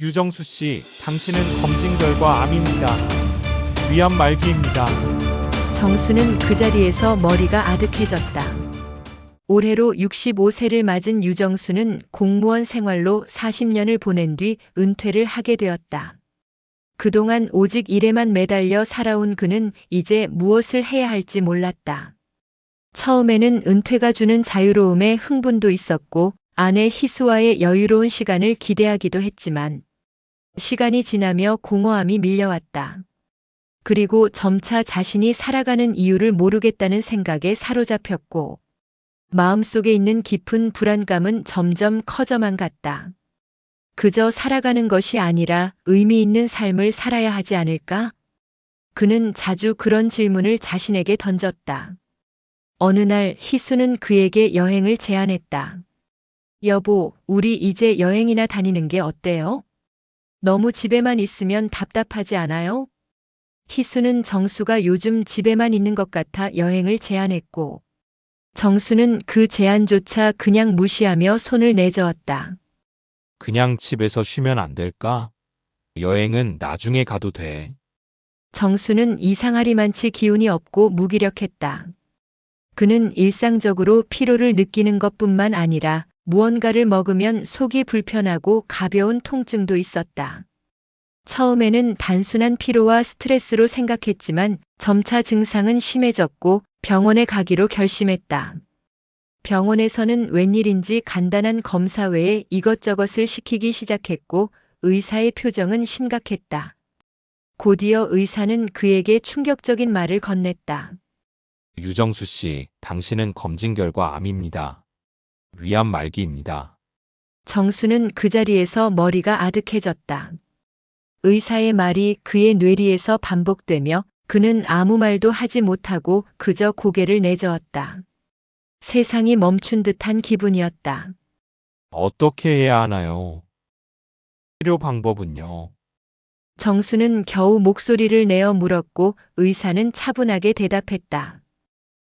유정수 씨, 당신은 검진 결과 암입니다. 위암 말기입니다. 정수는 그 자리에서 머리가 아득해졌다. 올해로 65세를 맞은 유정수는 공무원 생활로 40년을 보낸 뒤 은퇴를 하게 되었다. 그동안 오직 일에만 매달려 살아온 그는 이제 무엇을 해야 할지 몰랐다. 처음에는 은퇴가 주는 자유로움에 흥분도 있었고 아내 희수와의 여유로운 시간을 기대하기도 했지만 시간이 지나며 공허함이 밀려왔다. 그리고 점차 자신이 살아가는 이유를 모르겠다는 생각에 사로잡혔고 마음속에 있는 깊은 불안감은 점점 커져만 갔다. 그저 살아가는 것이 아니라 의미 있는 삶을 살아야 하지 않을까? 그는 자주 그런 질문을 자신에게 던졌다. 어느 날 희수는 그에게 여행을 제안했다. 여보, 우리 이제 여행이나 다니는 게 어때요? 너무 집에만 있으면 답답하지 않아요? 희수는 정수가 요즘 집에만 있는 것 같아 여행을 제안했고 정수는 그 제안조차 그냥 무시하며 손을 내저었다. 그냥 집에서 쉬면 안 될까? 여행은 나중에 가도 돼. 정수는 이상하리만치 기운이 없고 무기력했다. 그는 일상적으로 피로를 느끼는 것뿐만 아니라 무언가를 먹으면 속이 불편하고 가벼운 통증도 있었다. 처음에는 단순한 피로와 스트레스로 생각했지만 점차 증상은 심해졌고 병원에 가기로 결심했다. 병원에서는 웬일인지 간단한 검사 외에 이것저것을 시키기 시작했고 의사의 표정은 심각했다. 곧이어 의사는 그에게 충격적인 말을 건넸다. 유정수 씨, 당신은 검진 결과 암입니다. 위암 말기입니다. 정수는 그 자리에서 머리가 아득해졌다. 의사의 말이 그의 뇌리에서 반복되며 그는 아무 말도 하지 못하고 그저 고개를 내저었다. 세상이 멈춘 듯한 기분이었다. 어떻게 해야 하나요? 치료 방법은요? 정수는 겨우 목소리를 내어 물었고 의사는 차분하게 대답했다.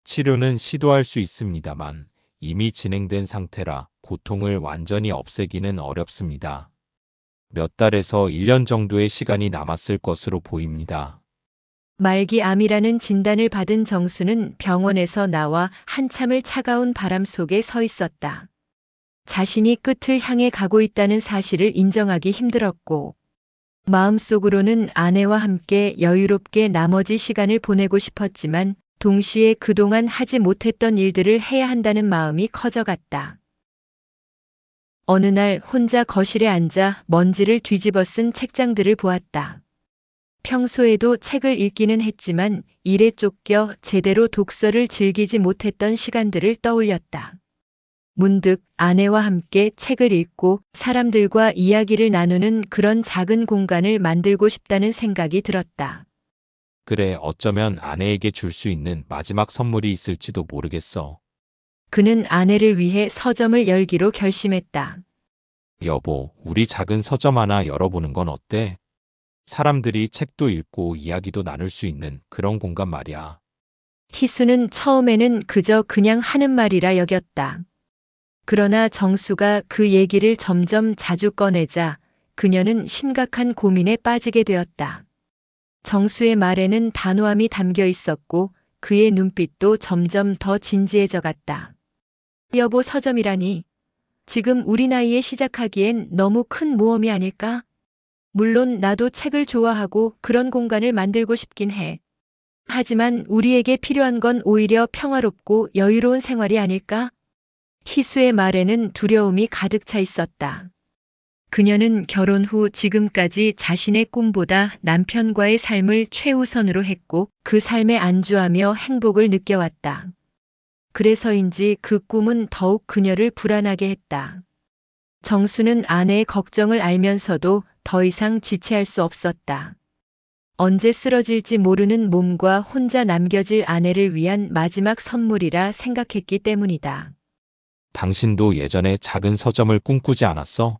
치료는 시도할 수 있습니다만 이미 진행된 상태라 고통을 완전히 없애기는 어렵습니다. 몇 달에서 1년 정도의 시간이 남았을 것으로 보입니다. 말기암이라는 진단을 받은 정수는 병원에서 나와 한참을 차가운 바람 속에 서 있었다. 자신이 끝을 향해 가고 있다는 사실을 인정하기 힘들었고 마음속으로는 아내와 함께 여유롭게 나머지 시간을 보내고 싶었지만 동시에 그동안 하지 못했던 일들을 해야 한다는 마음이 커져갔다. 어느 날 혼자 거실에 앉아 먼지를 뒤집어 쓴 책장들을 보았다. 평소에도 책을 읽기는 했지만 일에 쫓겨 제대로 독서를 즐기지 못했던 시간들을 떠올렸다. 문득 아내와 함께 책을 읽고 사람들과 이야기를 나누는 그런 작은 공간을 만들고 싶다는 생각이 들었다. 그래, 어쩌면 아내에게 줄 수 있는 마지막 선물이 있을지도 모르겠어. 그는 아내를 위해 서점을 열기로 결심했다. 여보, 우리 작은 서점 하나 열어보는 건 어때? 사람들이 책도 읽고 이야기도 나눌 수 있는 그런 공간 말이야. 희수는 처음에는 그냥 하는 말이라 여겼다. 그러나 정수가 그 얘기를 점점 자주 꺼내자 그녀는 심각한 고민에 빠지게 되었다. 정수의 말에는 단호함이 담겨 있었고 그의 눈빛도 점점 더 진지해져 갔다. 여보, 서점이라니. 지금 우리 나이에 시작하기엔 너무 큰 모험이 아닐까? 물론 나도 책을 좋아하고 그런 공간을 만들고 싶긴 해. 하지만 우리에게 필요한 건 오히려 평화롭고 여유로운 생활이 아닐까? 희수의 말에는 두려움이 가득 차 있었다. 그녀는 결혼 후 지금까지 자신의 꿈보다 남편과의 삶을 최우선으로 했고 그 삶에 안주하며 행복을 느껴왔다. 그래서인지 그 꿈은 더욱 그녀를 불안하게 했다. 정수는 아내의 걱정을 알면서도 더 이상 지체할 수 없었다. 언제 쓰러질지 모르는 몸과 혼자 남겨질 아내를 위한 마지막 선물이라 생각했기 때문이다. 당신도 예전에 작은 서점을 꿈꾸지 않았어?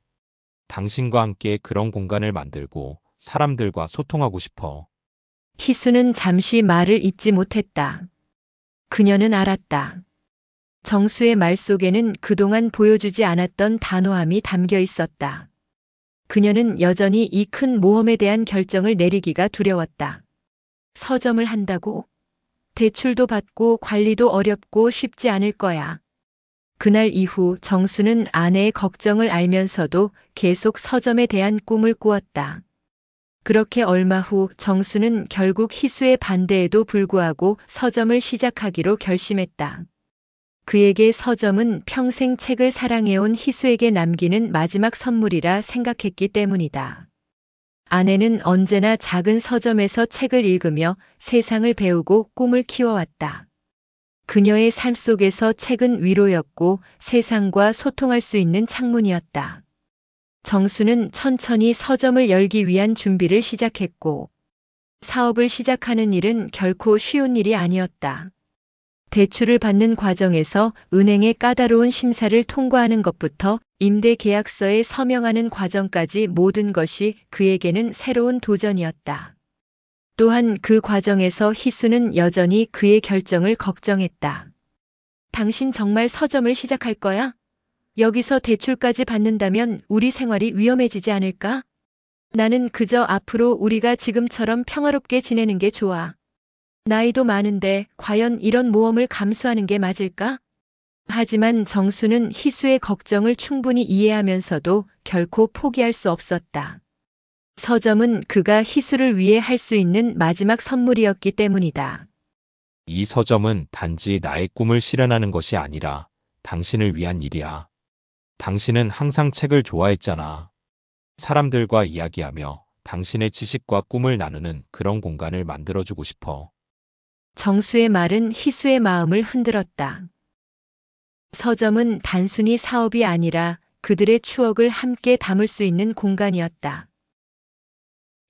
당신과 함께 그런 공간을 만들고 사람들과 소통하고 싶어. 희수는 잠시 말을 잇지 못했다. 그녀는 알았다. 정수의 말 속에는 그동안 보여주지 않았던 단호함이 담겨 있었다. 그녀는 여전히 이 큰 모험에 대한 결정을 내리기가 두려웠다. 서점을 한다고? 대출도 받고 관리도 어렵고 쉽지 않을 거야. 그날 이후 정수는 아내의 걱정을 알면서도 계속 서점에 대한 꿈을 꾸었다. 그렇게 얼마 후 정수는 결국 희수의 반대에도 불구하고 서점을 시작하기로 결심했다. 그에게 서점은 평생 책을 사랑해온 희수에게 남기는 마지막 선물이라 생각했기 때문이다. 아내는 언제나 작은 서점에서 책을 읽으며 세상을 배우고 꿈을 키워왔다. 그녀의 삶 속에서 책은 위로였고 세상과 소통할 수 있는 창문이었다. 정수는 천천히 서점을 열기 위한 준비를 시작했고, 사업을 시작하는 일은 결코 쉬운 일이 아니었다. 대출을 받는 과정에서 은행의 까다로운 심사를 통과하는 것부터 임대 계약서에 서명하는 과정까지 모든 것이 그에게는 새로운 도전이었다. 또한 그 과정에서 희수는 여전히 그의 결정을 걱정했다. 당신 정말 서점을 시작할 거야? 여기서 대출까지 받는다면 우리 생활이 위험해지지 않을까? 나는 그저 앞으로 우리가 지금처럼 평화롭게 지내는 게 좋아. 나이도 많은데 과연 이런 모험을 감수하는 게 맞을까? 하지만 정수는 희수의 걱정을 충분히 이해하면서도 결코 포기할 수 없었다. 서점은 그가 희수를 위해 할 수 있는 마지막 선물이었기 때문이다. 이 서점은 단지 나의 꿈을 실현하는 것이 아니라 당신을 위한 일이야. 당신은 항상 책을 좋아했잖아. 사람들과 이야기하며 당신의 지식과 꿈을 나누는 그런 공간을 만들어주고 싶어. 정수의 말은 희수의 마음을 흔들었다. 서점은 단순히 사업이 아니라 그들의 추억을 함께 담을 수 있는 공간이었다.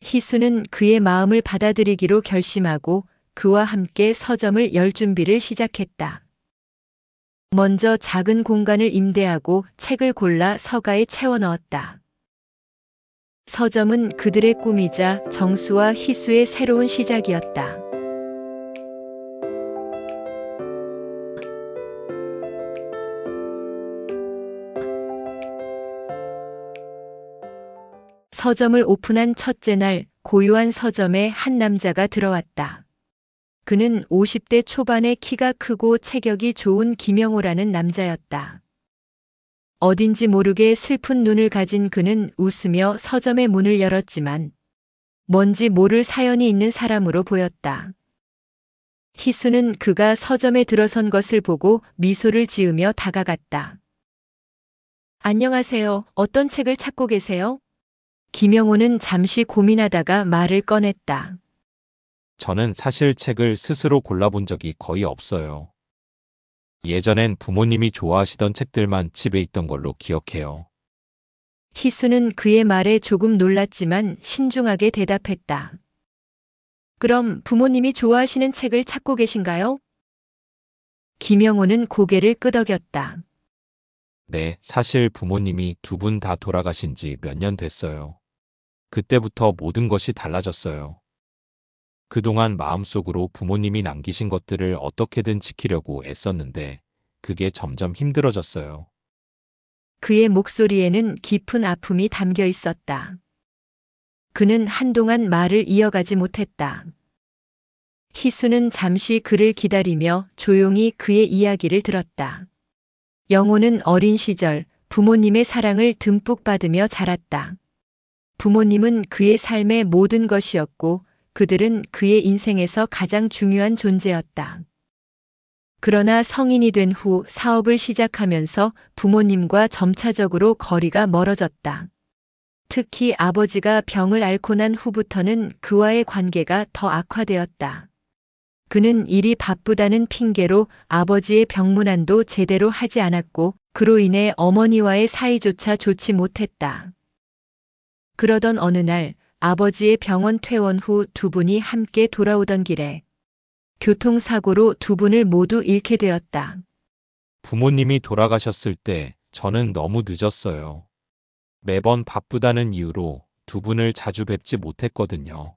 희수는 그의 마음을 받아들이기로 결심하고 그와 함께 서점을 열 준비를 시작했다. 먼저 작은 공간을 임대하고 책을 골라 서가에 채워 넣었다. 서점은 그들의 꿈이자 정수와 희수의 새로운 시작이었다. 서점을 오픈한 첫째 날 고요한 서점에 한 남자가 들어왔다. 그는 50대 초반의 키가 크고 체격이 좋은 김영호라는 남자였다. 어딘지 모르게 슬픈 눈을 가진 그는 웃으며 서점의 문을 열었지만 뭔지 모를 사연이 있는 사람으로 보였다. 희수는 그가 서점에 들어선 것을 보고 미소를 지으며 다가갔다. 안녕하세요. 어떤 책을 찾고 계세요? 김영호는 잠시 고민하다가 말을 꺼냈다. 저는 사실 책을 스스로 골라본 적이 거의 없어요. 예전엔 부모님이 좋아하시던 책들만 집에 있던 걸로 기억해요. 희수는 그의 말에 조금 놀랐지만 신중하게 대답했다. 그럼 부모님이 좋아하시는 책을 찾고 계신가요? 김영호는 고개를 끄덕였다. 네, 사실 부모님이 두 분 다 돌아가신 지 몇 년 됐어요. 그때부터 모든 것이 달라졌어요. 그동안 마음속으로 부모님이 남기신 것들을 어떻게든 지키려고 애썼는데 그게 점점 힘들어졌어요. 그의 목소리에는 깊은 아픔이 담겨 있었다. 그는 한동안 말을 이어가지 못했다. 희수는 잠시 그를 기다리며 조용히 그의 이야기를 들었다. 영호는 어린 시절 부모님의 사랑을 듬뿍 받으며 자랐다. 부모님은 그의 삶의 모든 것이었고 그들은 그의 인생에서 가장 중요한 존재였다. 그러나 성인이 된 후 사업을 시작하면서 부모님과 점차적으로 거리가 멀어졌다. 특히 아버지가 병을 앓고 난 후부터는 그와의 관계가 더 악화되었다. 그는 일이 바쁘다는 핑계로 아버지의 병문안도 제대로 하지 않았고 그로 인해 어머니와의 사이조차 좋지 못했다. 그러던 어느 날 아버지의 병원 퇴원 후 두 분이 함께 돌아오던 길에 교통사고로 두 분을 모두 잃게 되었다. 부모님이 돌아가셨을 때 저는 너무 늦었어요. 매번 바쁘다는 이유로 두 분을 자주 뵙지 못했거든요.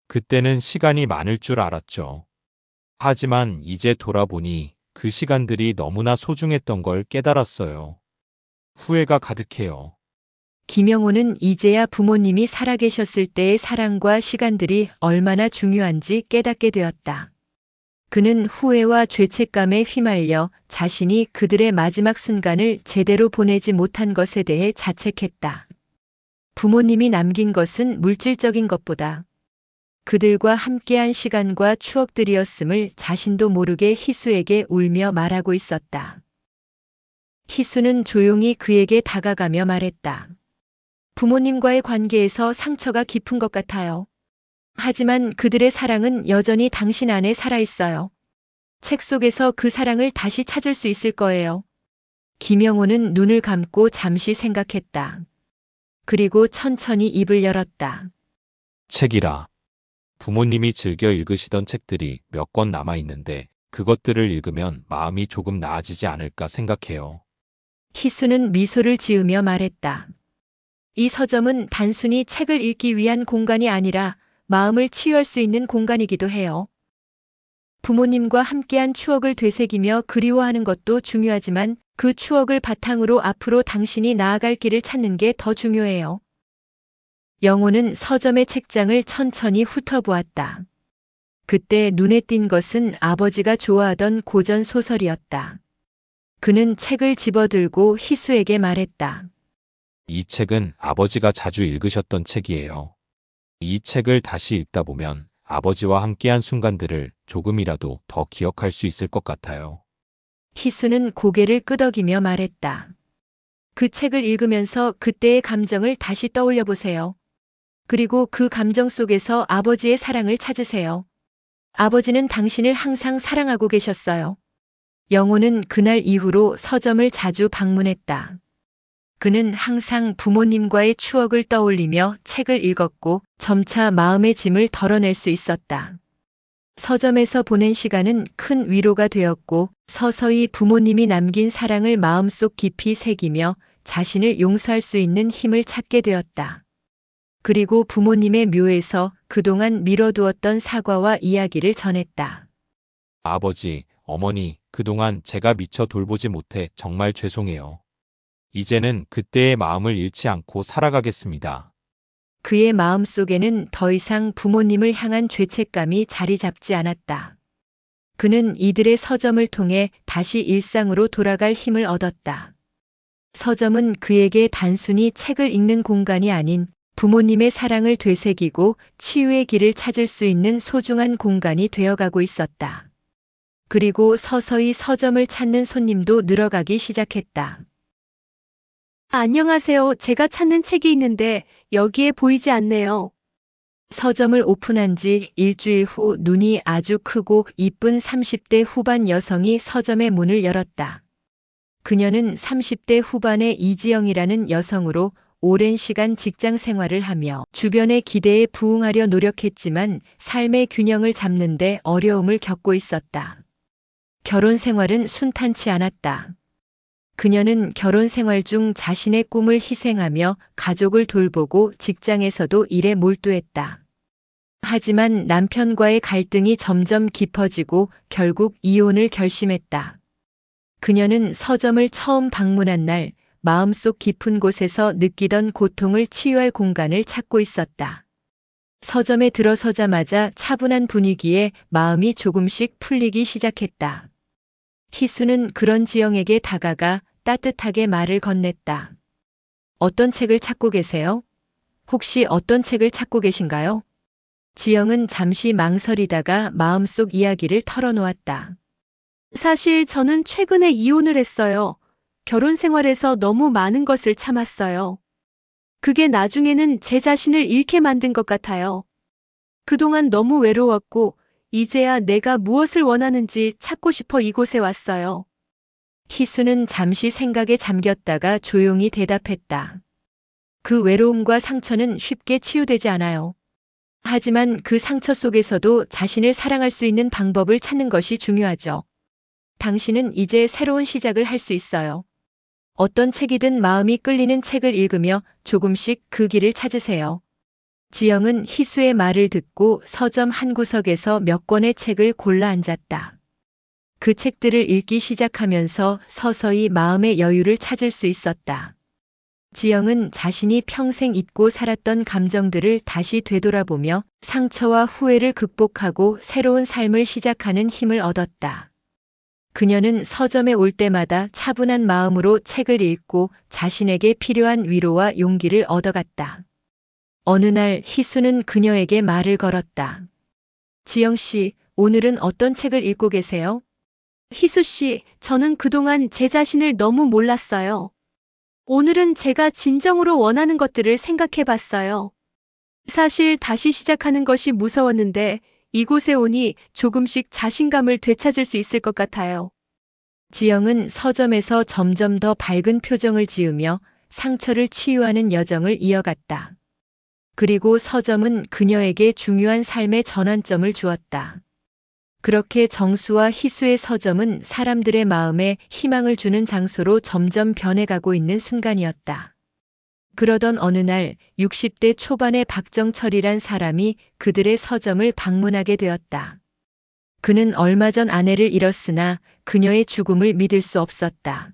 그때는 시간이 많을 줄 알았죠. 하지만 이제 돌아보니 그 시간들이 너무나 소중했던 걸 깨달았어요. 후회가 가득해요. 김영호는 이제야 부모님이 살아계셨을 때의 사랑과 시간들이 얼마나 중요한지 깨닫게 되었다. 그는 후회와 죄책감에 휘말려 자신이 그들의 마지막 순간을 제대로 보내지 못한 것에 대해 자책했다. 부모님이 남긴 것은 물질적인 것보다 그들과 함께한 시간과 추억들이었음을 자신도 모르게 희수에게 울며 말하고 있었다. 희수는 조용히 그에게 다가가며 말했다. 부모님과의 관계에서 상처가 깊은 것 같아요. 하지만 그들의 사랑은 여전히 당신 안에 살아있어요. 책 속에서 그 사랑을 다시 찾을 수 있을 거예요. 김영호는 눈을 감고 잠시 생각했다. 그리고 천천히 입을 열었다. 책이라. 부모님이 즐겨 읽으시던 책들이 몇 권 남아 있는데 그것들을 읽으면 마음이 조금 나아지지 않을까 생각해요. 희수는 미소를 지으며 말했다. 이 서점은 단순히 책을 읽기 위한 공간이 아니라 마음을 치유할 수 있는 공간이기도 해요. 부모님과 함께한 추억을 되새기며 그리워하는 것도 중요하지만 그 추억을 바탕으로 앞으로 당신이 나아갈 길을 찾는 게 더 중요해요. 영호는 서점의 책장을 천천히 훑어보았다. 그때 눈에 띈 것은 아버지가 좋아하던 고전 소설이었다. 그는 책을 집어들고 희수에게 말했다. 이 책은 아버지가 자주 읽으셨던 책이에요. 이 책을 다시 읽다 보면 아버지와 함께한 순간들을 조금이라도 더 기억할 수 있을 것 같아요. 희수는 고개를 끄덕이며 말했다. 그 책을 읽으면서 그때의 감정을 다시 떠올려 보세요. 그리고 그 감정 속에서 아버지의 사랑을 찾으세요. 아버지는 당신을 항상 사랑하고 계셨어요. 영호는 그날 이후로 서점을 자주 방문했다. 그는 항상 부모님과의 추억을 떠올리며 책을 읽었고 점차 마음의 짐을 덜어낼 수 있었다. 서점에서 보낸 시간은 큰 위로가 되었고 서서히 부모님이 남긴 사랑을 마음속 깊이 새기며 자신을 용서할 수 있는 힘을 찾게 되었다. 그리고 부모님의 묘에서 그동안 미뤄두었던 사과와 이야기를 전했다. 아버지, 어머니, 그동안 제가 미처 돌보지 못해 정말 죄송해요. 이제는 그때의 마음을 잃지 않고 살아가겠습니다. 그의 마음 속에는 더 이상 부모님을 향한 죄책감이 자리 잡지 않았다. 그는 이들의 서점을 통해 다시 일상으로 돌아갈 힘을 얻었다. 서점은 그에게 단순히 책을 읽는 공간이 아닌 부모님의 사랑을 되새기고 치유의 길을 찾을 수 있는 소중한 공간이 되어가고 있었다. 그리고 서서히 서점을 찾는 손님도 늘어가기 시작했다. 안녕하세요. 제가 찾는 책이 있는데 여기에 보이지 않네요. 서점을 오픈한 지 일주일 후 눈이 아주 크고 이쁜 30대 후반 여성이 서점의 문을 열었다. 그녀는 30대 후반의 이지영이라는 여성으로 오랜 시간 직장 생활을 하며 주변의 기대에 부응하려 노력했지만 삶의 균형을 잡는데 어려움을 겪고 있었다. 결혼 생활은 순탄치 않았다. 그녀는 결혼 생활 중 자신의 꿈을 희생하며 가족을 돌보고 직장에서도 일에 몰두했다. 하지만 남편과의 갈등이 점점 깊어지고 결국 이혼을 결심했다. 그녀는 서점을 처음 방문한 날 마음속 깊은 곳에서 느끼던 고통을 치유할 공간을 찾고 있었다. 서점에 들어서자마자 차분한 분위기에 마음이 조금씩 풀리기 시작했다. 희수는 그런 지영에게 다가가 따뜻하게 말을 건넸다. 어떤 책을 찾고 계세요? 혹시 어떤 책을 찾고 계신가요? 지영은 잠시 망설이다가 마음속 이야기를 털어놓았다. 사실 저는 최근에 이혼을 했어요. 결혼 생활에서 너무 많은 것을 참았어요. 그게 나중에는 제 자신을 잃게 만든 것 같아요. 그동안 너무 외로웠고 이제야 내가 무엇을 원하는지 찾고 싶어 이곳에 왔어요. 희수는 잠시 생각에 잠겼다가 조용히 대답했다. 그 외로움과 상처는 쉽게 치유되지 않아요. 하지만 그 상처 속에서도 자신을 사랑할 수 있는 방법을 찾는 것이 중요하죠. 당신은 이제 새로운 시작을 할 수 있어요. 어떤 책이든 마음이 끌리는 책을 읽으며 조금씩 그 길을 찾으세요. 지영은 희수의 말을 듣고 서점 한 구석에서 몇 권의 책을 골라 앉았다. 그 책들을 읽기 시작하면서 서서히 마음의 여유를 찾을 수 있었다. 지영은 자신이 평생 잊고 살았던 감정들을 다시 되돌아보며 상처와 후회를 극복하고 새로운 삶을 시작하는 힘을 얻었다. 그녀는 서점에 올 때마다 차분한 마음으로 책을 읽고 자신에게 필요한 위로와 용기를 얻어갔다. 어느 날 희수는 그녀에게 말을 걸었다. 지영 씨, 오늘은 어떤 책을 읽고 계세요? 희수 씨, 저는 그동안 제 자신을 너무 몰랐어요. 오늘은 제가 진정으로 원하는 것들을 생각해 봤어요. 사실 다시 시작하는 것이 무서웠는데 이곳에 오니 조금씩 자신감을 되찾을 수 있을 것 같아요. 지영은 서점에서 점점 더 밝은 표정을 지으며 상처를 치유하는 여정을 이어갔다. 그리고 서점은 그녀에게 중요한 삶의 전환점을 주었다. 그렇게 정수와 희수의 서점은 사람들의 마음에 희망을 주는 장소로 점점 변해가고 있는 순간이었다. 그러던 어느 날 60대 초반의 박정철이란 사람이 그들의 서점을 방문하게 되었다. 그는 얼마 전 아내를 잃었으나 그녀의 죽음을 믿을 수 없었다.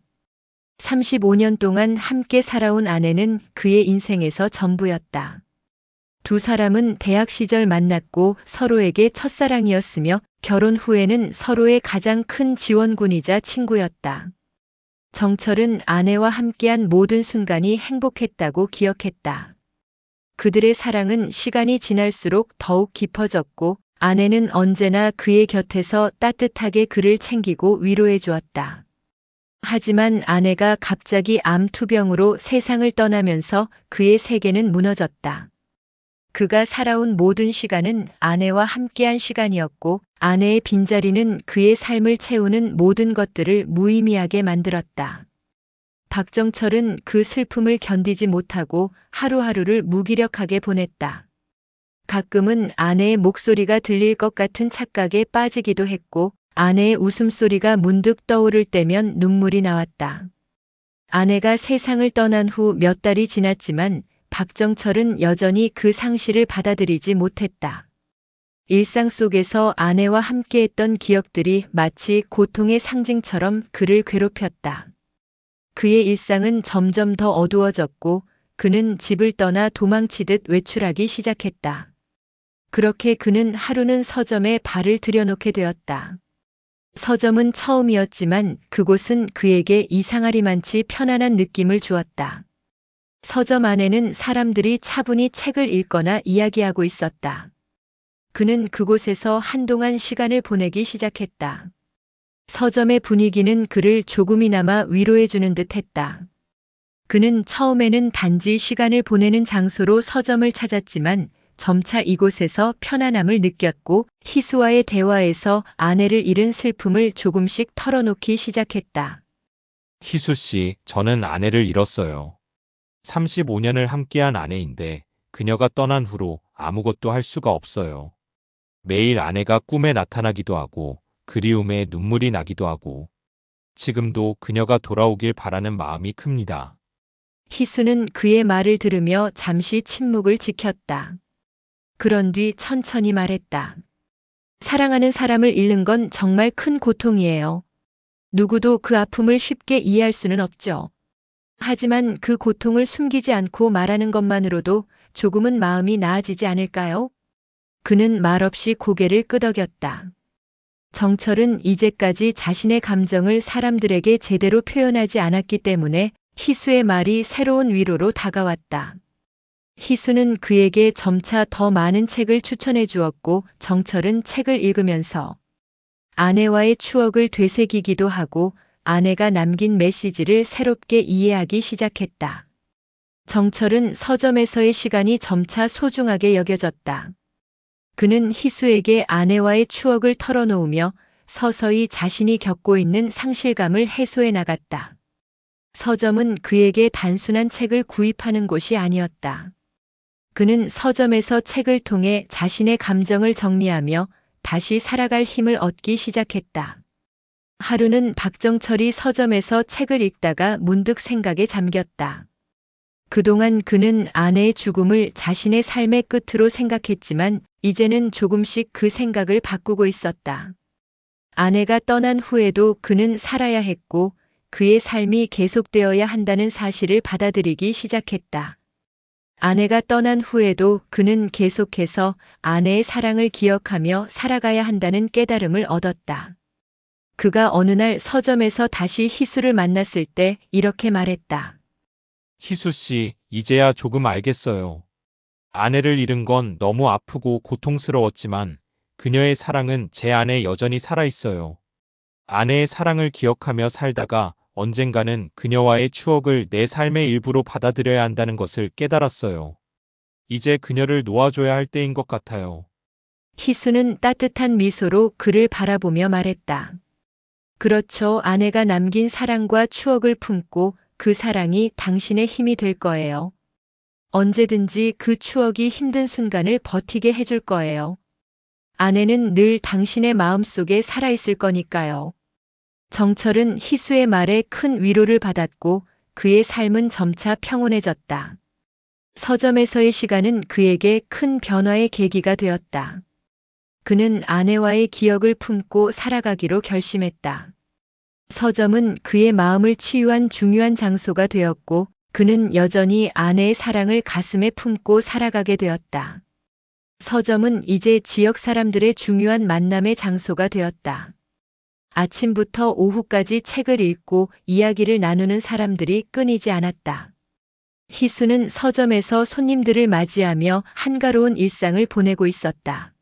35년 동안 함께 살아온 아내는 그의 인생에서 전부였다. 두 사람은 대학 시절 만났고 서로에게 첫사랑이었으며 결혼 후에는 서로의 가장 큰 지원군이자 친구였다. 정철은 아내와 함께한 모든 순간이 행복했다고 기억했다. 그들의 사랑은 시간이 지날수록 더욱 깊어졌고 아내는 언제나 그의 곁에서 따뜻하게 그를 챙기고 위로해 주었다. 하지만 아내가 갑자기 암 투병으로 세상을 떠나면서 그의 세계는 무너졌다. 그가 살아온 모든 시간은 아내와 함께한 시간이었고 아내의 빈자리는 그의 삶을 채우는 모든 것들을 무의미하게 만들었다. 박정철은 그 슬픔을 견디지 못하고 하루하루를 무기력하게 보냈다. 가끔은 아내의 목소리가 들릴 것 같은 착각에 빠지기도 했고 아내의 웃음소리가 문득 떠오를 때면 눈물이 나왔다. 아내가 세상을 떠난 후 몇 달이 지났지만 박정철은 여전히 그 상실을 받아들이지 못했다. 일상 속에서 아내와 함께했던 기억들이 마치 고통의 상징처럼 그를 괴롭혔다. 그의 일상은 점점 더 어두워졌고 그는 집을 떠나 도망치듯 외출하기 시작했다. 그렇게 그는 하루는 서점에 발을 들여놓게 되었다. 서점은 처음이었지만 그곳은 그에게 이상하리만치 편안한 느낌을 주었다. 서점 안에는 사람들이 차분히 책을 읽거나 이야기하고 있었다. 그는 그곳에서 한동안 시간을 보내기 시작했다. 서점의 분위기는 그를 조금이나마 위로해주는 듯 했다. 그는 처음에는 단지 시간을 보내는 장소로 서점을 찾았지만 점차 이곳에서 편안함을 느꼈고 희수와의 대화에서 아내를 잃은 슬픔을 조금씩 털어놓기 시작했다. 희수 씨, 저는 아내를 잃었어요. 35년을 함께한 아내인데 그녀가 떠난 후로 아무것도 할 수가 없어요. 매일 아내가 꿈에 나타나기도 하고 그리움에 눈물이 나기도 하고 지금도 그녀가 돌아오길 바라는 마음이 큽니다. 희수는 그의 말을 들으며 잠시 침묵을 지켰다. 그런 뒤 천천히 말했다. 사랑하는 사람을 잃는 건 정말 큰 고통이에요. 누구도 그 아픔을 쉽게 이해할 수는 없죠. 하지만 그 고통을 숨기지 않고 말하는 것만으로도 조금은 마음이 나아지지 않을까요? 그는 말없이 고개를 끄덕였다. 정철은 이제까지 자신의 감정을 사람들에게 제대로 표현하지 않았기 때문에 희수의 말이 새로운 위로로 다가왔다. 희수는 그에게 점차 더 많은 책을 추천해 주었고 정철은 책을 읽으면서 아내와의 추억을 되새기기도 하고 아내가 남긴 메시지를 새롭게 이해하기 시작했다. 정철은 서점에서의 시간이 점차 소중하게 여겨졌다. 그는 희수에게 아내와의 추억을 털어놓으며 서서히 자신이 겪고 있는 상실감을 해소해 나갔다. 서점은 그에게 단순한 책을 구입하는 곳이 아니었다. 그는 서점에서 책을 통해 자신의 감정을 정리하며 다시 살아갈 힘을 얻기 시작했다. 하루는 박정철이 서점에서 책을 읽다가 문득 생각에 잠겼다. 그동안 그는 아내의 죽음을 자신의 삶의 끝으로 생각했지만 이제는 조금씩 그 생각을 바꾸고 있었다. 아내가 떠난 후에도 그는 살아야 했고 그의 삶이 계속되어야 한다는 사실을 받아들이기 시작했다. 아내가 떠난 후에도 그는 계속해서 아내의 사랑을 기억하며 살아가야 한다는 깨달음을 얻었다. 그가 어느 날 서점에서 다시 희수를 만났을 때 이렇게 말했다. 희수 씨, 이제야 조금 알겠어요. 아내를 잃은 건 너무 아프고 고통스러웠지만 그녀의 사랑은 제 안에 여전히 살아있어요. 아내의 사랑을 기억하며 살다가 언젠가는 그녀와의 추억을 내 삶의 일부로 받아들여야 한다는 것을 깨달았어요. 이제 그녀를 놓아줘야 할 때인 것 같아요. 희수는 따뜻한 미소로 그를 바라보며 말했다. 그렇죠. 아내가 남긴 사랑과 추억을 품고 그 사랑이 당신의 힘이 될 거예요. 언제든지 그 추억이 힘든 순간을 버티게 해줄 거예요. 아내는 늘 당신의 마음속에 살아있을 거니까요. 정철은 희수의 말에 큰 위로를 받았고 그의 삶은 점차 평온해졌다. 서점에서의 시간은 그에게 큰 변화의 계기가 되었다. 그는 아내와의 기억을 품고 살아가기로 결심했다. 서점은 그의 마음을 치유한 중요한 장소가 되었고 그는 여전히 아내의 사랑을 가슴에 품고 살아가게 되었다. 서점은 이제 지역 사람들의 중요한 만남의 장소가 되었다. 아침부터 오후까지 책을 읽고 이야기를 나누는 사람들이 끊이지 않았다. 희수는 서점에서 손님들을 맞이하며 한가로운 일상을 보내고 있었다.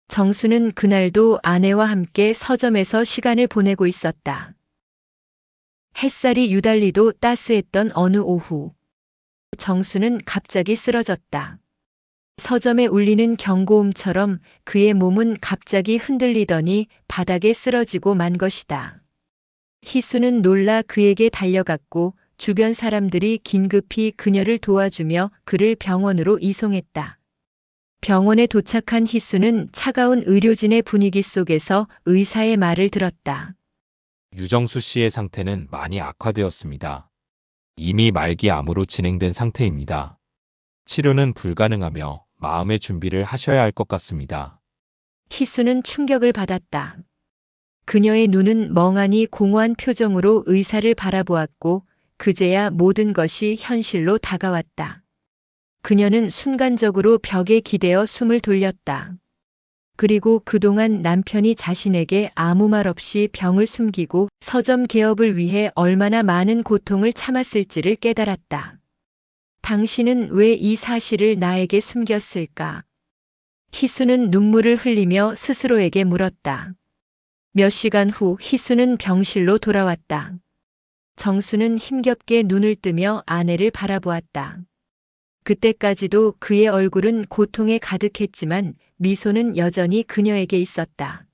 정수는 그날도 아내와 함께 서점에서 시간을 보내고 있었다. 햇살이 유달리도 따스했던 어느 오후. 정수는 갑자기 쓰러졌다. 서점에 울리는 경고음처럼 그의 몸은 갑자기 흔들리더니 바닥에 쓰러지고 만 것이다. 희수는 놀라 그에게 달려갔고 주변 사람들이 긴급히 그녀를 도와주며 그를 병원으로 이송했다. 병원에 도착한 희수는 차가운 의료진의 분위기 속에서 의사의 말을 들었다. 유정수 씨의 상태는 많이 악화되었습니다. 이미 말기 암으로 진행된 상태입니다. 치료는 불가능하며 마음의 준비를 하셔야 할 것 같습니다. 희수는 충격을 받았다. 그녀의 눈은 멍하니 공허한 표정으로 의사를 바라보았고 그제야 모든 것이 현실로 다가왔다. 그녀는 순간적으로 벽에 기대어 숨을 돌렸다. 그리고 그동안 남편이 자신에게 아무 말 없이 병을 숨기고 서점 개업을 위해 얼마나 많은 고통을 참았을지를 깨달았다. 당신은 왜 이 사실을 나에게 숨겼을까? 희수는 눈물을 흘리며 스스로에게 물었다. 몇 시간 후 희수는 병실로 돌아왔다. 정수는 힘겹게 눈을 뜨며 아내를 바라보았다. 그때까지도 그의 얼굴은 고통에 가득했지만 미소는 여전히 그녀에게 있었다.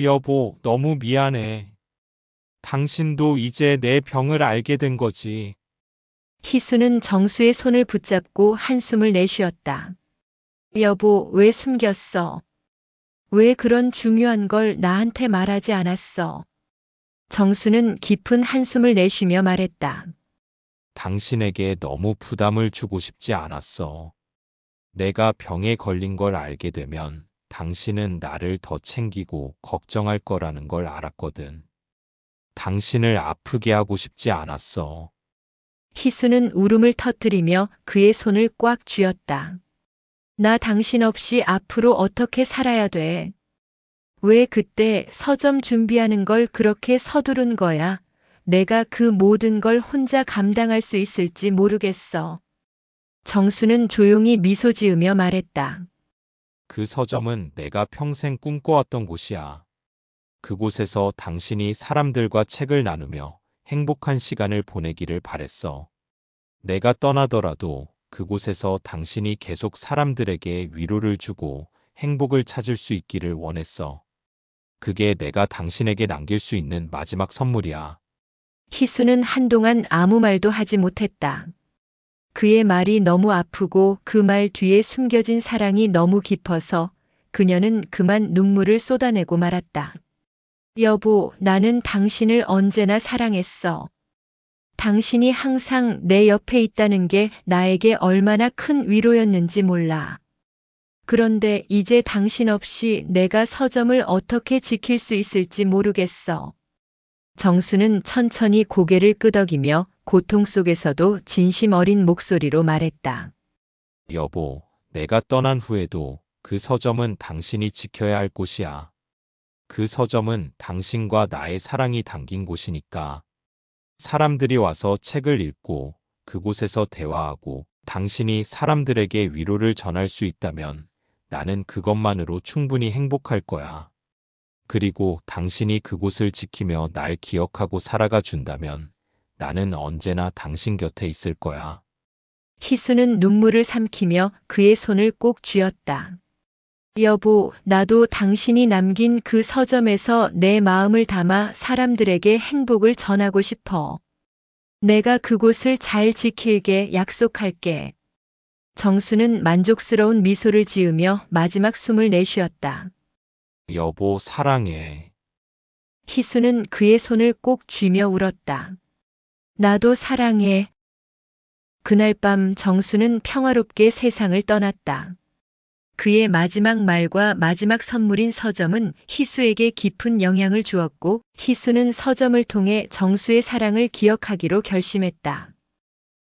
여보, 너무 미안해. 당신도 이제 내 병을 알게 된 거지. 희수는 정수의 손을 붙잡고 한숨을 내쉬었다. 여보, 왜 숨겼어? 왜 그런 중요한 걸 나한테 말하지 않았어? 정수는 깊은 한숨을 내쉬며 말했다. 당신에게 너무 부담을 주고 싶지 않았어. 내가 병에 걸린 걸 알게 되면 당신은 나를 더 챙기고 걱정할 거라는 걸 알았거든. 당신을 아프게 하고 싶지 않았어. 희수는 울음을 터뜨리며 그의 손을 꽉 쥐었다. 나 당신 없이 앞으로 어떻게 살아야 돼? 왜 그때 서점 준비하는 걸 그렇게 서두른 거야? 내가 그 모든 걸 혼자 감당할 수 있을지 모르겠어. 정수는 조용히 미소 지으며 말했다. 그 서점은 내가 평생 꿈꿔왔던 곳이야. 그곳에서 당신이 사람들과 책을 나누며 행복한 시간을 보내기를 바랬어. 내가 떠나더라도 그곳에서 당신이 계속 사람들에게 위로를 주고 행복을 찾을 수 있기를 원했어. 그게 내가 당신에게 남길 수 있는 마지막 선물이야. 희수는 한동안 아무 말도 하지 못했다. 그의 말이 너무 아프고 그 말 뒤에 숨겨진 사랑이 너무 깊어서 그녀는 그만 눈물을 쏟아내고 말았다. 여보, 나는 당신을 언제나 사랑했어. 당신이 항상 내 옆에 있다는 게 나에게 얼마나 큰 위로였는지 몰라. 그런데 이제 당신 없이 내가 서점을 어떻게 지킬 수 있을지 모르겠어. 정수는 천천히 고개를 끄덕이며 고통 속에서도 진심 어린 목소리로 말했다. 여보, 내가 떠난 후에도 그 서점은 당신이 지켜야 할 곳이야. 그 서점은 당신과 나의 사랑이 담긴 곳이니까. 사람들이 와서 책을 읽고 그곳에서 대화하고 당신이 사람들에게 위로를 전할 수 있다면 나는 그것만으로 충분히 행복할 거야. 그리고 당신이 그곳을 지키며 날 기억하고 살아가 준다면 나는 언제나 당신 곁에 있을 거야. 희수는 눈물을 삼키며 그의 손을 꼭 쥐었다. 여보, 나도 당신이 남긴 그 서점에서 내 마음을 담아 사람들에게 행복을 전하고 싶어. 내가 그곳을 잘 지킬게 약속할게. 정수는 만족스러운 미소를 지으며 마지막 숨을 내쉬었다. 여보, 사랑해. 희수는 그의 손을 꼭 쥐며 울었다. 나도 사랑해. 그날 밤 정수는 평화롭게 세상을 떠났다. 그의 마지막 말과 마지막 선물인 서점은 희수에게 깊은 영향을 주었고, 희수는 서점을 통해 정수의 사랑을 기억하기로 결심했다.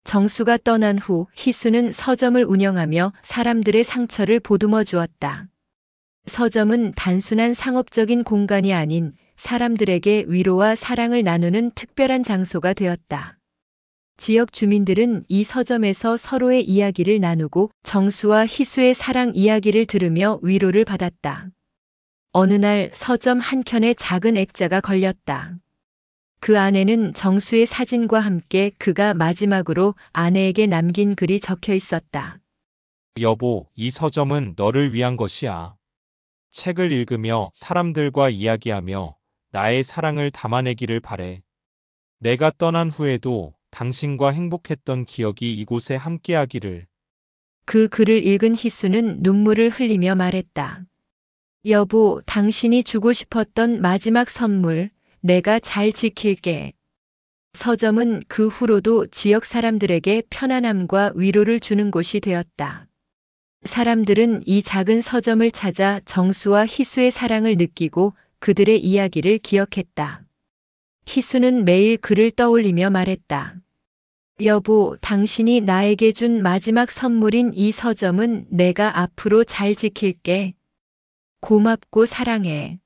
정수가 떠난 후 희수는 서점을 운영하며 사람들의 상처를 보듬어 주었다. 서점은 단순한 상업적인 공간이 아닌 사람들에게 위로와 사랑을 나누는 특별한 장소가 되었다. 지역 주민들은 이 서점에서 서로의 이야기를 나누고 정수와 희수의 사랑 이야기를 들으며 위로를 받았다. 어느 날 서점 한켠에 작은 액자가 걸렸다. 그 안에는 정수의 사진과 함께 그가 마지막으로 아내에게 남긴 글이 적혀 있었다. 여보, 이 서점은 너를 위한 것이야. 책을 읽으며 사람들과 이야기하며 나의 사랑을 담아내기를 바래. 내가 떠난 후에도 당신과 행복했던 기억이 이곳에 함께하기를. 그 글을 읽은 희수는 눈물을 흘리며 말했다. 여보, 당신이 주고 싶었던 마지막 선물, 내가 잘 지킬게. 서점은 그 후로도 지역 사람들에게 편안함과 위로를 주는 곳이 되었다. 사람들은 이 작은 서점을 찾아 정수와 희수의 사랑을 느끼고 그들의 이야기를 기억했다. 희수는 매일 그를 떠올리며 말했다. 여보, 당신이 나에게 준 마지막 선물인 이 서점은 내가 앞으로 잘 지킬게. 고맙고 사랑해.